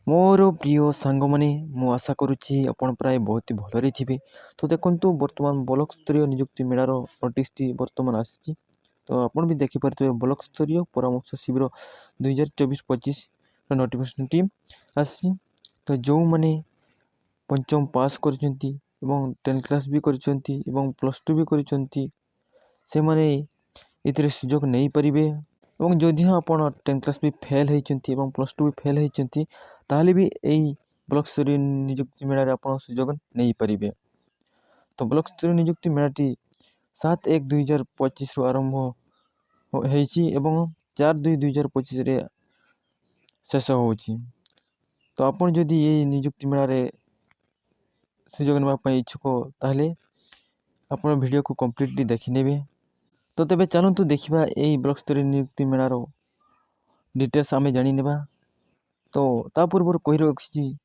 मोर प्रिय सांग मैंने मु आशा करुच्ची आपण प्राय बहुत ही भलरे थे। तो देखो बर्तमान ब्लॉक स्तरीय नियुक्ति मेलार नोटिस टी बर्तमान आसी। तो आपण भी देखिपे ब्लॉक स्तरीय परामर्श शिविर 2024-25 नोटिफिकेशन टी आसी। तो जो मैंने पंचम पास कर 10 क्लास भी कर +2 भी कर सुजोग नहीं पारे। और जदि आप 10 क्लास भी फेल होती +2 भी फेल होती ताहले भी यही ब्लॉक स्तरीय नियुक्ति मेला आप सुजोग नहीं पारे। तो ब्लॉक स्तरीय नियुक्ति मेलाटी 7/1/2025 आरंभ होती 4/2/2025 शेष हो। तो आप जदि ये नियुक्ति मेला सुजोग नापी इच्छुक ताहले आप वीडियो को कंप्लीटली देखने। तो तेबे चलतु देखा यही ब्लॉक स्तरीय नियुक्ति मेलार डिटेल्स आम जाने। तो ता पूर्व कही रखी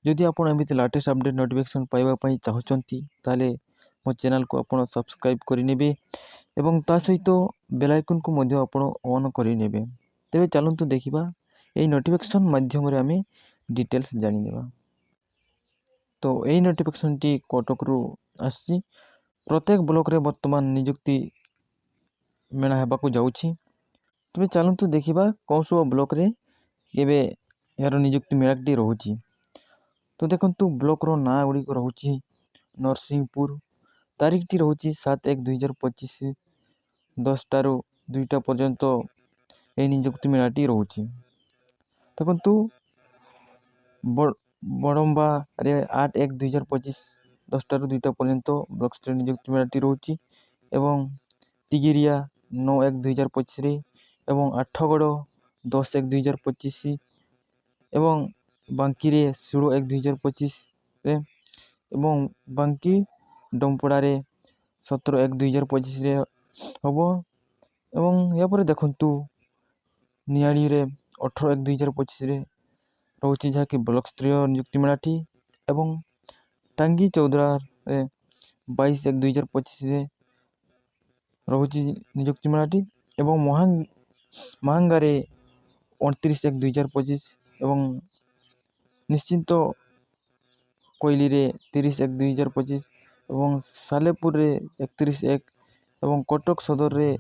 जदि आप एमती लाटेस्ट अपडेट नोटिफिकेशन पाइबापी चाहते ताले मो चैनल को आप सब्सक्राइब करने एवं ता सहित बेल आइकन को आप ऑन करने। तेबे चलतु देखा यही नोटिफिकेशन माध्यम आम डिटेल्स जाने। तो यही नोटिफिकेशन टी कटक रु आसी। प्रत्येक ब्लॉक रे वर्तमान नियुक्ति मेला होगा जाऊँगी। तेज चलतु देखा कौन सब ब्लॉक रे केबे यार नियुक्ति मेलाटी रोचे। तो देखो ब्लॉक रो ना गुड़िक रोचे नरसिंहपुर। तारीख टी रोचे 7/1/2025 10 ରୁ 2 पर्यंत ये नियुक्ति मेलाटी रोचे। देखु बड़म्बा 8/1/2025 10 ରୁ 2 पर्यंत ब्लॉक स्तरीय नियुक्ति मेलाटी रोचे। एवं तिगिरिया 9/1/2025 एवं आठगड़ 10/1/2025 एवं बांकी 16/1/2025 एवं बांकी डमपड़ा 17/1/2025 हम। एवं यापर देखु नियाड़ी 18/1/2025 रोचे जहाँकि ब्लॉक स्तरीय नियुक्ति मेलाटी। एवं टांगी चौदरा 22/1/2025 रोचे नियुक्ति मेलाटी। एवं महांगारे 29/1/2025 एवं निश्चिंत कोयली 30/1/2025 एवं सालेपुर 31/1 एवं कटक सदर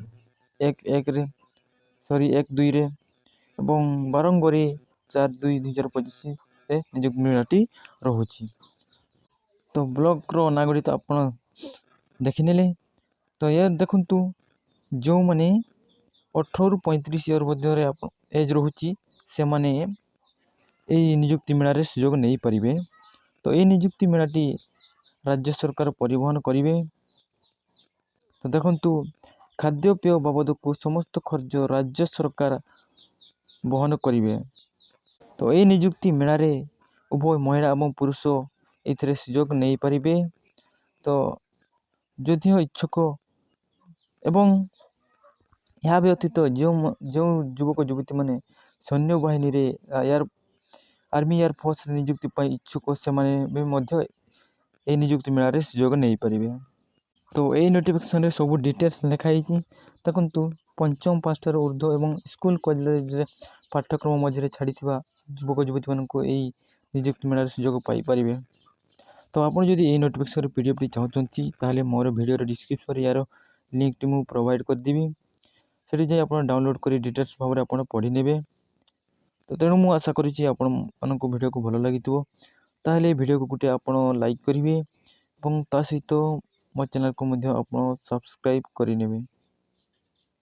1/2 एवं बारंगरी 4/2/2025 नियुक्ति मेलाटी रोचे। तो ब्लॉक रो ना गुड़ी तो आप देखने। तो यह देखु जो मैंने 18 ରୁ 35 इयर मध्य एज रोचे से माने यही नियुक्ति मेला सुजोग नहीं पारे। तो ये नियुक्ति मेलाटी राज्य सरकार परिवहन करेंगे। तो देखु खाद्यपेय बाबद को समस्त खर्च राज्य सरकार बहन करेंगे। तो ये नियुक्ति मेला उभय महिला एवं पुरुष ये सुजोग नहीं पारे। तो जदि इच्छुक एवं यह व्यतीत जो युवक युवती मैंने सैन्य बाहिनी एयर आर्मी एयरफोर्स नियुक्ति इच्छुक से ये नियुक्ति मेला सुजोग नहीं पारे। तो यही नोटिफिकेशन सब डिटेल्स लिखाई। देखु पंचम 5 ठार ऊर्ध्व एवं स्कूल कॉलेज पाठ्यक्रम मझे छाड़ी युवक युवती मानक यही नियुक्ति मेला सुजोग पाइपर। तो आप जदि यही नोटिफिकेशन पीडीएफ टी चाहते ताहले मोर वीडियो डिस्क्रिप्शन यार लिंक टी मु प्रोवाइड करदेवी। सेठी जाई आप डाउनलोड कर डिटेल्स भाव में आप पढ़ी ने। तो तेणु मु आशा करुच्ची आपण वीडियो को भल लगी ताहले वीडियो को गोटे आप लाइक करेंगे और ता सहित मो चैनल को आप सब्सक्राइब करने।